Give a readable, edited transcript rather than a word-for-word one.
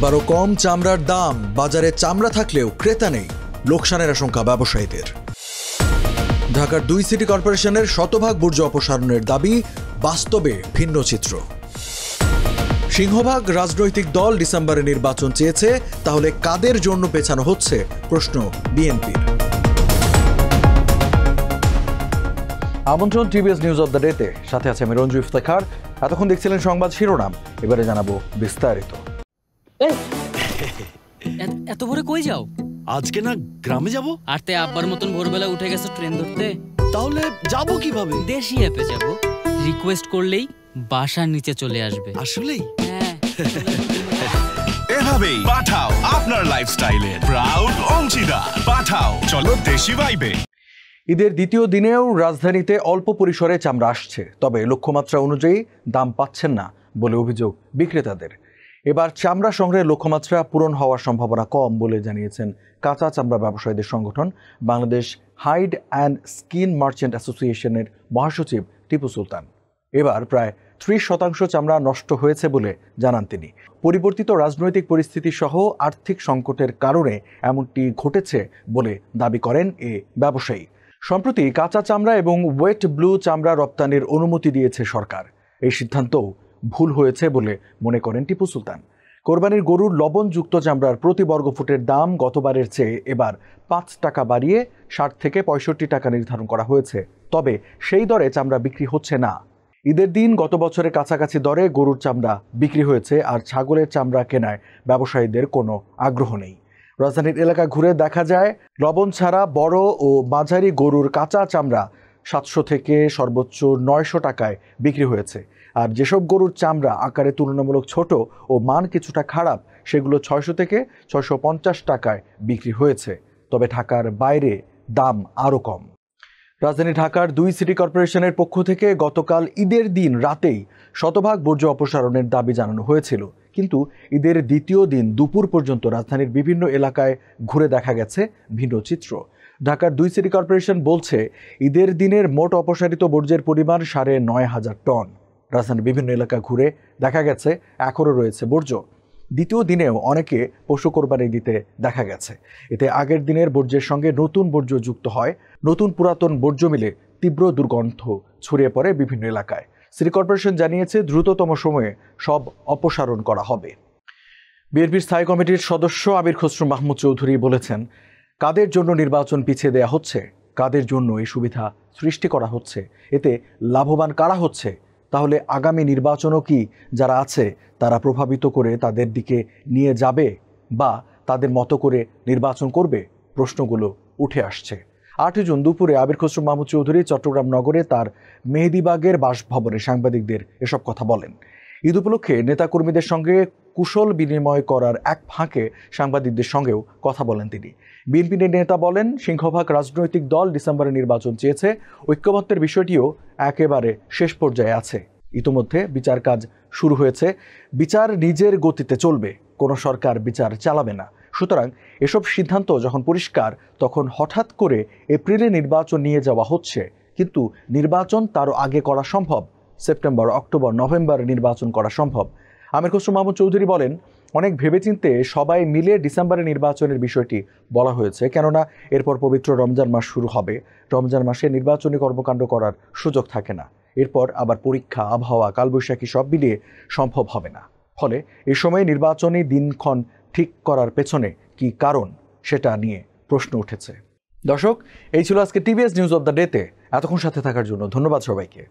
এবারও কম চামড়ার দাম, বাজারে চামড়া থাকলেও ক্রেতা নেই, লোকসানের আশঙ্কা ব্যবসায়ীদের। ঢাকার 2 সিটি কর্পোরেশনের শতভাগ বর্জ্য অপসারণের দাবি, বাস্তবে ভিন্ন চিত্র। সিংহভাগ রাজনৈতিক দল ডিসেম্বরে নির্বাচন চেয়েছে, তাহলে কাদের জন্য পেছানো হচ্ছে প্রশ্ন বিএনপির। আমন্ত্রণ টিভিএস নিউজ অব দ্য ডেতে, সাথে আছে আমি রঞ্জু ইফতেখার। এতক্ষণ দেখছিলেন সংবাদ শিরোনাম, এবারে জানাবো বিস্তারিত। এত ভোরে কই যাও? আজকে না গ্রামে যাব। আর তে আব্বার মতন ভোরবেলা উঠে গেছে ট্রেন ধরতে। তাহলে যাব কিভাবে? দেশি অ্যাপে যাব, রিকোয়েস্ট করলেই বাসার নিচে চলে আসবে। আসলেই? হ্যাঁ। এভাবেই পাঠাও আপনার লাইফস্টাইলে প্রাউড অংশীদার। পাঠাও, চলো দেশি ভাইবে। ঈদের দ্বিতীয় দিনেও রাজধানীতে অল্প পরিসরে চামড়া আসছে, তবে লক্ষ্যমাত্রা অনুযায়ী দাম পাচ্ছেন না বলে অভিযোগ বিক্রেতাদের। এবার চামড়া সংগ্রহের লক্ষ্যমাত্রা পূরণ হওয়ার সম্ভাবনা কম বলে জানিয়েছেন কাঁচা চামড়া ব্যবসায়ীদের সংগঠন Bangladesh hide and skin merchant অ্যাসোসিয়েশনের মহাসচিব টিপু সুলতান। এবার প্রায় 30% চামড়া নষ্ট হয়েছে বলে জানান তিনি। পরিবর্তিত রাজনৈতিক পরিস্থিতি সহ আর্থিক সংকটের কারণে এমনটি ঘটেছে বলে দাবি করেন এ ব্যবসায়ী। সম্প্রতি কাঁচা চামড়া এবং ওয়েট ব্লু চামড়া রপ্তানির অনুমতি দিয়েছে সরকার। এই সিদ্ধান্তও ভুল হয়েছে বলে মনে করেন টিপু সুলতান। কোরবানির গরুর লবণযুক্ত চামড়ার প্রতি বর্গফুটের দাম গতবারের চেয়ে এবার 5 টাকা বাড়িয়ে 60 থেকে 65 টাকা নির্ধারণ করা হয়েছে, তবে সেই দরে চামড়া বিক্রি হচ্ছে না। ঈদের দিন গত বছরের কাছাকাছি দরে গরুর চামড়া বিক্রি হয়েছে, আর ছাগলের চামড়া কেনায় ব্যবসায়ীদের কোনো আগ্রহ নেই। রাজধানীর এলাকা ঘুরে দেখা যায়, লবণ ছাড়া বড় ও মাঝারি গরুর কাঁচা চামড়া 700 থেকে সর্বোচ্চ 900 টাকায় বিক্রি হয়েছে, আর যেসব গরুর চামড়া আকারে তুলনামূলক ছোট ও মান কিছুটা খারাপ, সেগুলো 600 থেকে 650 টাকায় বিক্রি হয়েছে। তবে ঢাকার বাইরে দাম আরও কম। রাজধানী ঢাকার 2 সিটি কর্পোরেশনের পক্ষ থেকে গতকাল ঈদের দিন রাতেই শতভাগ বর্জ্য অপসারণের দাবি জানানো হয়েছিল, কিন্তু ঈদের দ্বিতীয় দিন দুপুর পর্যন্ত রাজধানীর বিভিন্ন এলাকায় ঘুরে দেখা গেছে ভিন্ন চিত্র। ঢাকার 2 সিটি কর্পোরেশন বলছে, ঈদের দিনের মোট অপসারিত বর্জ্যের পরিমাণ 9,500 টন। রাজধানীর বিভিন্ন এলাকা ঘুরে দেখা গেছে এখনও রয়েছে বর্জ্য। দ্বিতীয় দিনেও অনেকে পশু কোরবানি দিতে দেখা গেছে। এতে আগের দিনের বর্জ্যের সঙ্গে নতুন বর্জ্য যুক্ত হয়। নতুন পুরাতন বর্জ্য মিলে তীব্র দুর্গন্ধ ছড়িয়ে পড়ে বিভিন্ন এলাকায়। সিটি কর্পোরেশন জানিয়েছে, দ্রুততম সময়ে সব অপসারণ করা হবে। বিএনপির স্থায়ী কমিটির সদস্য আমির খসরু মাহমুদ চৌধুরী বলেছেন, কাদের জন্য নির্বাচন পিছিয়ে দেয়া হচ্ছে, কাদের জন্য এই সুবিধা সৃষ্টি করা হচ্ছে, এতে লাভবান কারা হচ্ছে? তাহলে আগামী নির্বাচনও কি যারা আছে তারা প্রভাবিত করে তাদের দিকে নিয়ে যাবে, বা তাদের মতো করে নির্বাচন করবে? প্রশ্নগুলো উঠে আসছে। 8 জুন দুপুরে আমির খসরু মাহমুদ চৌধুরী চট্টগ্রাম নগরে তার মেহেদীবাগের বাসভবনে সাংবাদিকদের এসব কথা বলেন। ঈদ উপলক্ষে নেতাকর্মীদের সঙ্গে কুশল বিনিময় করার এক ফাঁকে সাংবাদিকদের সঙ্গেও কথা বলেন তিনি। বিএনপি নেতা বলেন, সিংহভাগ রাজনৈতিক দল ডিসেম্বরে নির্বাচন চেয়েছে, ঐক্যমত্যের বিষয়টিও একেবারে শেষ পর্যায়ে আছে। ইতোমধ্যে বিচার কাজ শুরু হয়েছে। বিচার নিজের গতিতে চলবে, কোনো সরকার বিচার চালাবে না। সুতরাং এসব সিদ্ধান্ত যখন পরিষ্কার, তখন হঠাৎ করে এপ্রিলে নির্বাচন নিয়ে যাওয়া হচ্ছে, কিন্তু নির্বাচন তারও আগে করা সম্ভব। সেপ্টেম্বর, অক্টোবর, নভেম্বরে নির্বাচন করা সম্ভব। আমির খসরু মাহমুদ চৌধুরী বলেন, অনেক ভেবেচিন্তে সবাই মিলে ডিসেম্বরে নির্বাচনের বিষয়টি বলা হয়েছে, কেননা এরপর পবিত্র রমজান মাস শুরু হবে। রমজান মাসে নির্বাচনী কর্মকাণ্ড করার সুযোগ থাকে না। এরপর আবার পরীক্ষা, আবহাওয়া, কালবৈশাখী সব মিলিয়ে সম্ভব হবে না। ফলে এই সময় নির্বাচনী দিনক্ষণ ঠিক করার পেছনে কি কারণ, সেটা নিয়ে প্রশ্ন উঠেছে। দর্শক, এই ছিল আজকে টিভিএস নিউজ অব দ্য ডেতে। এতক্ষণ সাথে থাকার জন্য ধন্যবাদ সবাইকে।